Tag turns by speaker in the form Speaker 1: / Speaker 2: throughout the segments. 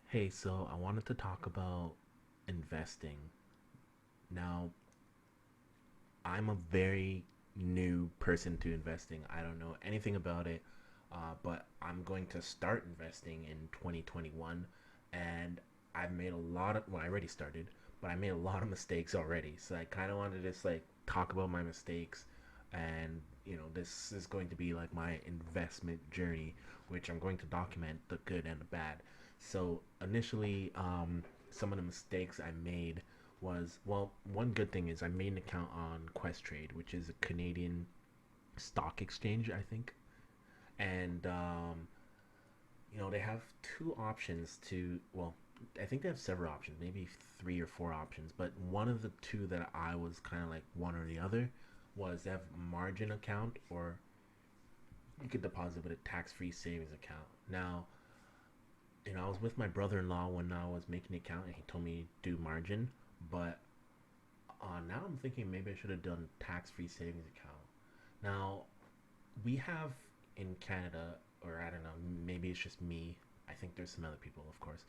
Speaker 1: Hey, so I wanted to talk about investing. Now, I'm a very new person to investing. I don't know anything about it, but I'm going to start investing in 2021. And I've made a lot of, well, I already started, but I made a lot of mistakes already. So I kind of wanted to just like talk about my mistakes. And, this is going to be like my investment journey, which I'm going to document the good and the bad. So initially, some of the mistakes I made was, well, one good thing is I made an account on Questrade, which is a Canadian stock exchange, I think. And they have two options to, well, I think they have several options, maybe three or four options, but one of the two that I was kind of like one or the other was they have margin account, or you could deposit with a tax-free savings account. Now, I was with my brother-in-law when I was making the account, and he told me do margin, but now I'm thinking maybe I should have done tax-free savings account. Now we have in Canada, or I don't know, maybe it's just me. I think there's some other people, of course,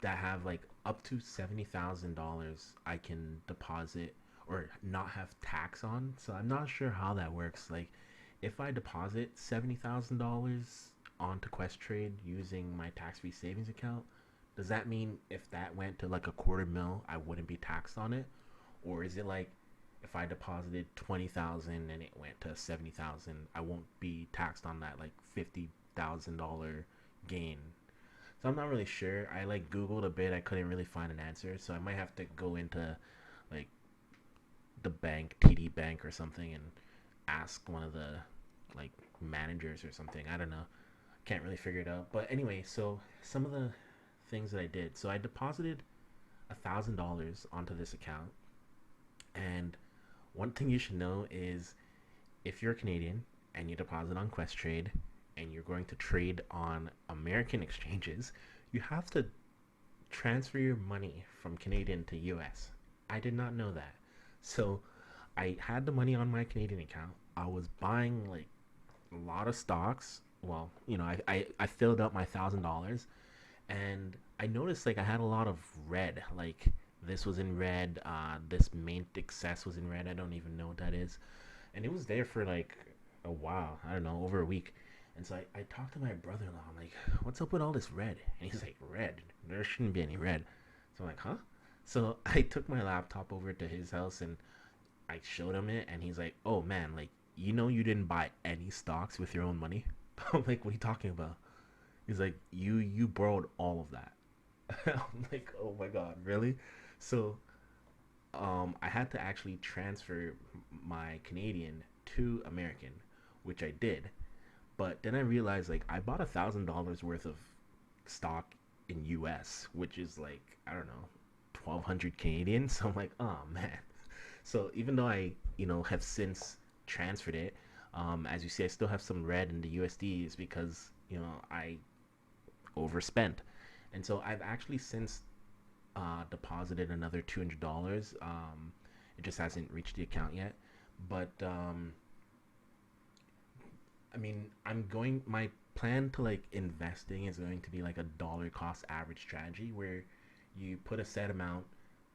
Speaker 1: that have like up to $70,000 I can deposit or not have tax on. So I'm not sure how that works. Like, if I deposit $70,000 onto Quest Trade using my tax-free savings account, does that mean if that went to like a quarter mil, I wouldn't be taxed on it? Or is it like if I deposited 20,000 and it went to 70,000, I won't be taxed on that like $50,000 gain? So I'm not really sure. I like Googled a bit. I couldn't really find an answer, so I might have to go into like the bank, TD Bank or something, and ask one of the like managers or something. I don't know. Can't really figure it out. But anyway, so some of the things that I did. So I deposited $1,000 onto this account, and one thing you should know is if you're Canadian and you deposit on Questrade and you're going to trade on American exchanges, you have to transfer your money from Canadian to US. I did not know that. So I had the money on my Canadian account. I was buying like a lot of stocks. Well, I filled up my $1,000, and I noticed like I had a lot of red. Like this was in red. This main excess was in red. I don't even know what that is, and it was there for like a while. I don't know, over a week. And so I talked to my brother-in-law. I'm like, "What's up with all this red?" And he's like, "Red? There shouldn't be any red." So I'm like, "Huh?" So I took my laptop over to his house and I showed him it, and he's like, "Oh man, like you didn't buy any stocks with your own money." I'm like, "What are you talking about?" He's like, "You borrowed all of that." I'm like, "Oh my god, really?" So I had to actually transfer my Canadian to American, which I did. But then I realized like I bought $1,000 worth of stock in US, which is like I don't know, 1,200 Canadian. So I'm like, oh man. So even though I have since transferred it, as you see, I still have some red in the USDs because I overspent, and so I've actually since deposited another $200. It just hasn't reached the account yet, but I mean, my plan to like investing is going to be like a dollar cost average strategy where you put a set amount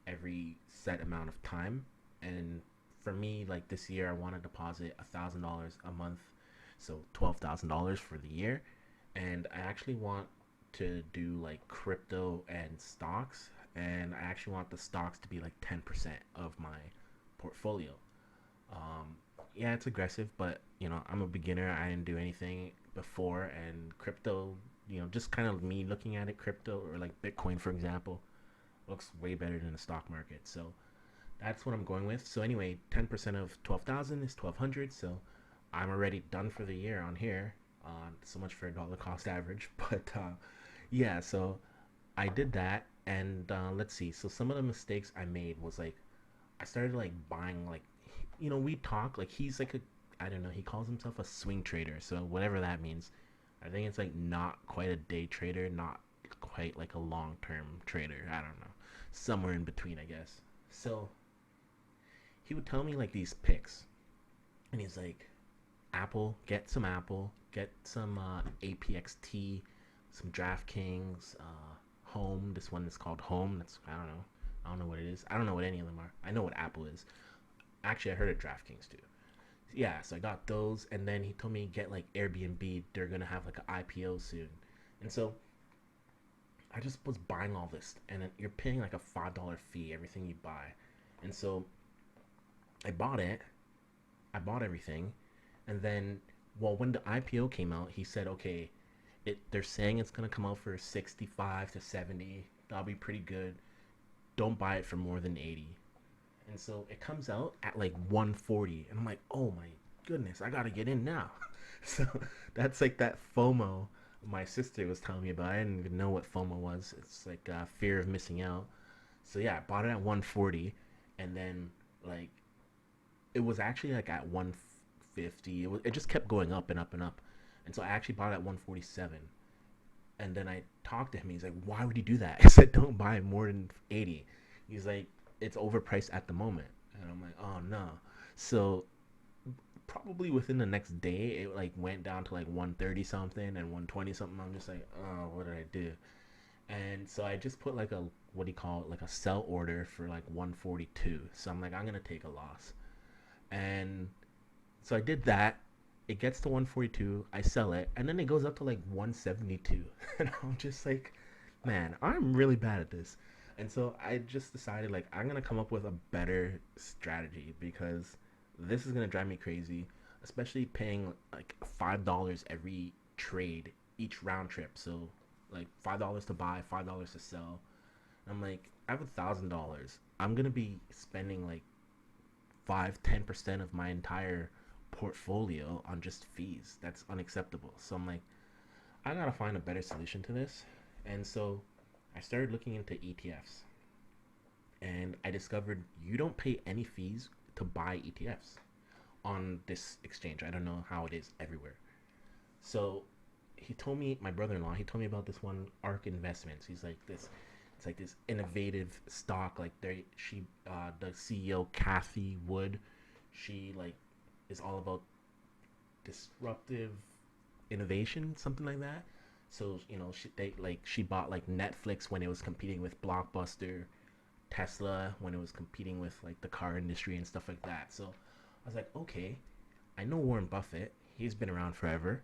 Speaker 1: every set amount of time. And for me, like this year, I want to deposit $1,000 a month, so $12,000 for the year. And I actually want to do like crypto and stocks, and I actually want the stocks to be like 10% of my portfolio. Um, yeah, it's aggressive, but I'm a beginner. I didn't do anything before, and crypto, just kind of me looking at it, crypto or like Bitcoin, for example, looks way better than the stock market. So that's what I'm going with. So anyway, 10% of 12,000 is 1,200. So I'm already done for the year on here. So much for a dollar cost average. But yeah, so I did that, and let's see. So some of the mistakes I made was like I started like buying like we talk like he's like a I don't know, he calls himself a swing trader, so whatever that means. I think it's like not quite a day trader, not quite like a long term trader. I don't know, somewhere in between, I guess. So he would tell me like these picks, and he's like, Apple, get some APXT, some DraftKings, Home. This one is called Home. That's I don't know. I don't know what it is. I don't know what any of them are. I know what Apple is. Actually, I heard of DraftKings too. Yeah, so I got those, and then he told me get like Airbnb. They're gonna have like an IPO soon, and so I just was buying all this, and then you're paying like a $5 fee everything you buy, and so I bought it. I bought everything, and then well, when the IPO came out, he said, okay, they're saying it's gonna come out for 65 to 70. That'll be pretty good. Don't buy it for more than 80. And so it comes out at like 140, and I'm like, oh my goodness, I gotta get in now. So that's like that FOMO my sister was telling me about. I didn't even know what FOMO was. It's like fear of missing out. So yeah, I bought it at 140, and then like it was actually like at 150. It just kept going up and up and up, and so I actually bought it at 147. And then I talked to him. He's like, "Why would you do that?" I said, "Don't buy more than 80." He's like, "It's overpriced at the moment." And I'm like, "Oh no." So probably within the next day, it like went down to like 130 something and 120 something. I'm just like, "Oh, what did I do?" And so I just put like a what do you call it, like a sell order for like 142. So I'm like, I'm gonna take a loss. And so I did that. It gets to 142. I sell it, and then it goes up to like 172. And I'm just like, man, I'm really bad at this. And so I just decided like I'm gonna come up with a better strategy because this is gonna drive me crazy, especially paying like $5 every trade each round trip. So like $5 to buy, $5 to sell. And I'm like, I have $1,000. I'm gonna be spending like 5-10% of my entire portfolio on just fees. That's unacceptable. So I'm like, I gotta find a better solution to this. And so I started looking into ETFs, and I discovered you don't pay any fees to buy ETFs on this exchange. I don't know how it is everywhere. So he told me, my brother-in-law, he told me about this one ARK Investments. He's like this, it's like this innovative stock. Like the CEO Kathy Wood, she like is all about disruptive innovation, something like that. So she bought like Netflix when it was competing with Blockbuster, Tesla when it was competing with like the car industry and stuff like that. So I was like, okay, I know Warren Buffett. He's been around forever.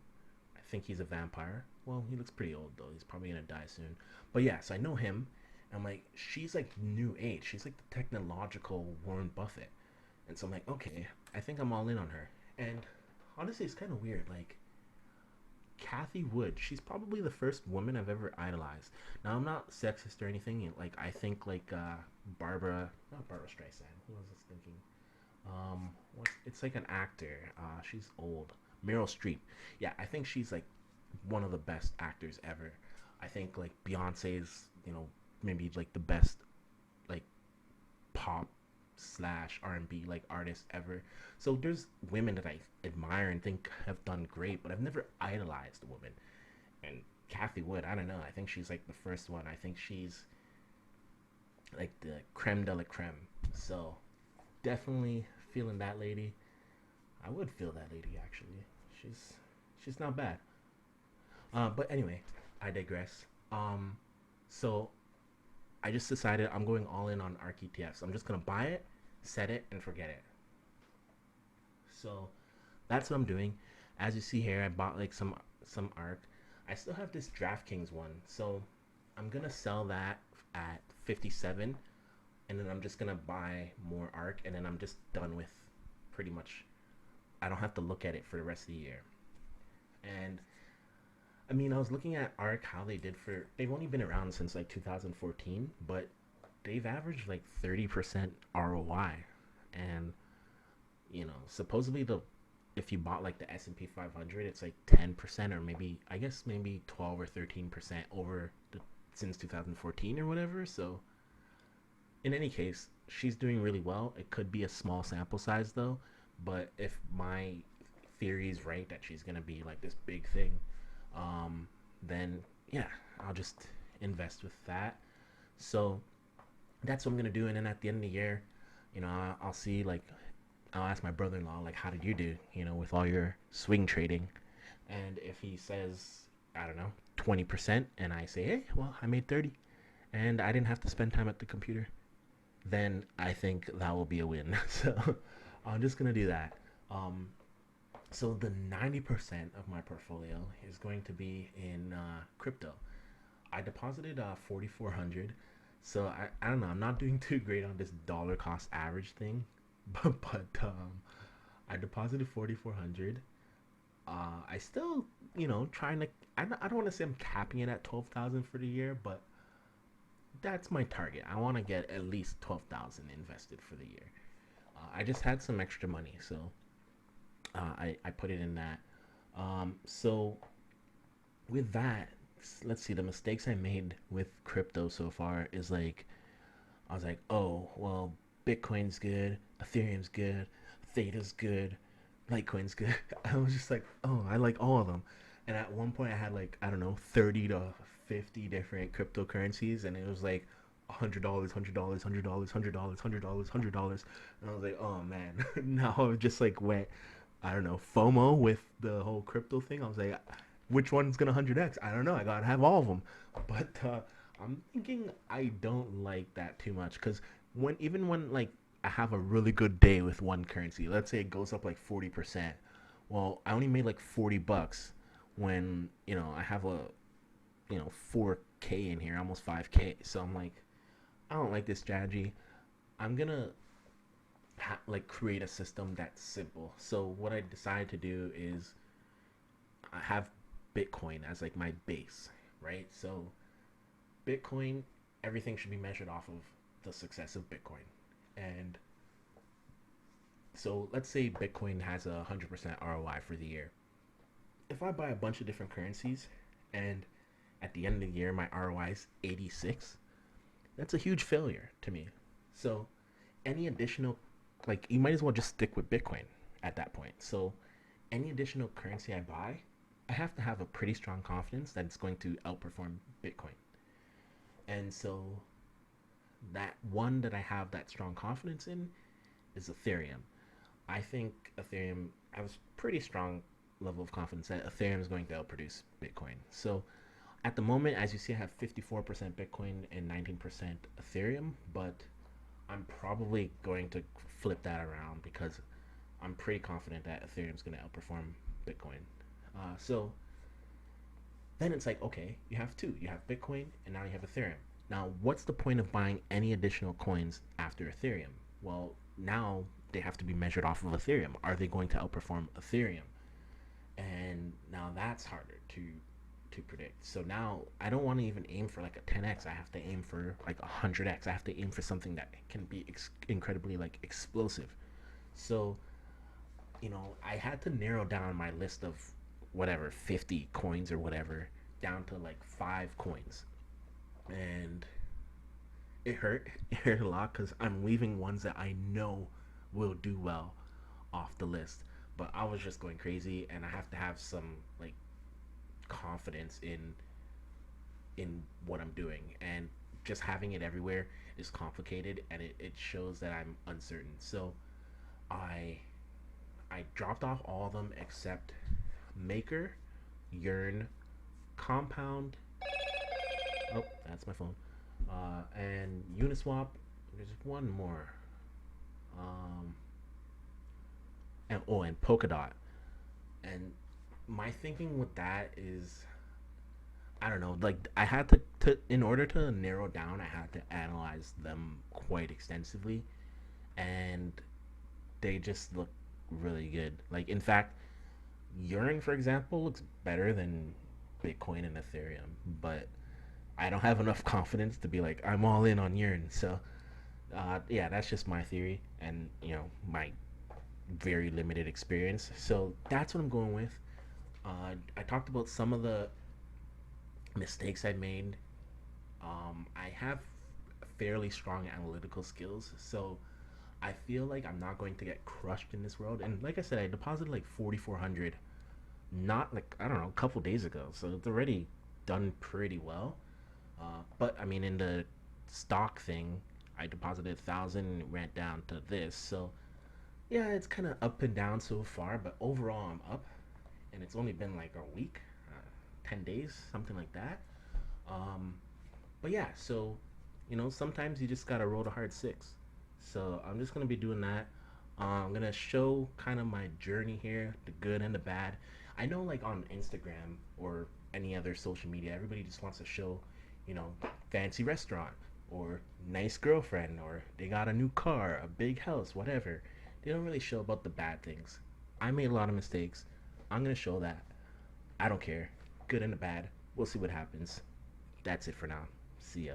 Speaker 1: I think he's a vampire. Well, he looks pretty old though. He's probably gonna die soon. But yeah, so I know him. And I'm like, she's like new age. She's like the technological Warren Buffett. And so I'm like, okay, I think I'm all in on her. And honestly, it's kind of weird. Like, Kathy Wood, she's probably the first woman I've ever idolized. Now, I'm not sexist or anything. Like, I think, like, not Barbara Streisand. Who was I thinking? It's like an actor. She's old. Meryl Streep. Yeah, I think she's, like, one of the best actors ever. I think, like, Beyonce's, maybe, like, the best, like, pop slash R&B like artist ever. So there's women that I admire and think have done great, but I've never idolized a woman. And Kathy Wood, I don't know. I think she's like the first one. I think she's like the creme de la creme. So definitely feeling that lady. I would feel that lady actually. She's not bad. But anyway, I digress. So I just decided I'm going all in on ARK ETFs. I'm just gonna buy it, set it, and forget it. So that's what I'm doing. As you see here, I bought like some ARK. I still have this DraftKings one, so I'm gonna sell that at 57, and then I'm just gonna buy more ARK, and then I'm just done with pretty much. I don't have to look at it for the rest of the year. And I mean, I was looking at ARK, how they've only been around since like 2014, but they've averaged like 30% ROI. And, supposedly if you bought like the S&P 500, it's like 10% or maybe 12 or 13% since 2014 or whatever. So in any case, she's doing really well. It could be a small sample size though, but if my theory is right that she's going to be like this big thing, then yeah, I'll just invest with that. So that's what I'm gonna do. And then at the end of the year, I'll see, like, I'll ask my brother-in-law, like, how did you do, with all your swing trading? And if he says, I don't know, 20%, and I say, hey, well, I made 30, and I didn't have to spend time at the computer, then I think that will be a win. So I'm just gonna do that. Um, so the 90% of my portfolio is going to be in crypto. I deposited 4,400. So I don't know. I'm not doing too great on this dollar cost average thing, but I deposited 4,400. I still, trying to. I don't want to say I'm capping it at 12,000 for the year, but that's my target. I want to get at least 12,000 invested for the year. I just had some extra money, so I put it in that. So with that, let's see. The mistakes I made with crypto so far is like I was like, oh well, Bitcoin's good, Ethereum's good, Theta's good, Litecoin's good. I was just like, oh, I like all of them. And at one point, I had like I don't know, 30 to 50 different cryptocurrencies, and it was like $100, $100, $100, $100, $100, $100, and I was like, oh man. Now I just like went, I don't know, FOMO with the whole crypto thing. I was like, which one's gonna 100x? I don't know. I gotta have all of them. But I'm thinking I don't like that too much because even when like I have a really good day with one currency, let's say it goes up like 40%. Well, I only made like $40 when I have a 4K in here, almost 5K. So I'm like, I don't like this strategy. I'm gonna like create a system that's simple. So what I decided to do is I have Bitcoin as like my base, right? So Bitcoin, everything should be measured off of the success of Bitcoin. And so let's say Bitcoin has 100% ROI for the year. If I buy a bunch of different currencies and at the end of the year my ROI is 86, that's a huge failure to me. So any additional, like, you might as well just stick with Bitcoin at that point. So any additional currency I buy, I have to have a pretty strong confidence that it's going to outperform Bitcoin. And so that one that I have that strong confidence in is Ethereum. I think Ethereum, I was pretty strong level of confidence that Ethereum is going to outproduce Bitcoin. So at the moment, as you see, I have 54% Bitcoin and 19% Ethereum, but I'm probably going to flip that around because I'm pretty confident that Ethereum is going to outperform Bitcoin. So then it's like, okay, you have two. You have Bitcoin and now you have Ethereum. Now, what's the point of buying any additional coins after Ethereum? Well, now they have to be measured off of Ethereum. Are they going to outperform Ethereum? And now that's harder to predict. So now I don't want to even aim for like a 10x. I have to aim for like a 100x. I have to aim for something that can be incredibly like explosive. So I had to narrow down my list of whatever 50 coins or whatever down to like 5 coins, and it hurt. It hurt a lot because I'm leaving ones that I know will do well off the list. But I was just going crazy, and I have to have some like confidence in what I'm doing, and just having it everywhere is complicated, and it shows that I'm uncertain. So I I dropped off all of them except Maker, Yearn, Compound. Oh, that's my phone. And Uniswap. There's one more. Um, and Polkadot. And my thinking with that is, I don't know. Like I had to in order to narrow down, I had to analyze them quite extensively, and they just look really good. Like in fact, Yearn, for example, looks better than Bitcoin and Ethereum, but I don't have enough confidence to be like I'm all in on Yearn. So yeah, that's just my theory and my very limited experience. So that's what I'm going with. I talked about some of the mistakes I made. I have fairly strong analytical skills, so I feel like I'm not going to get crushed in this world. And like I said, I deposited like 4,400, not like I don't know, a couple days ago, so it's already done pretty well. But I mean, in the stock thing, I deposited 1,000 and it went down to this. So yeah, it's kind of up and down so far, but overall I'm up, and it's only been like a week, 10 days, something like that. Um, But yeah, so sometimes you just gotta roll the hard six. So I'm just gonna be doing that. I'm gonna show kind of my journey here, the good and the bad. I know, like on Instagram or any other social media, everybody just wants to show, you know, fancy restaurant or nice girlfriend or they got a new car, a big house, whatever. They don't really show about the bad things. I made a lot of mistakes. I'm gonna show that. I don't care. Good and the bad. We'll see what happens. That's it for now. See ya.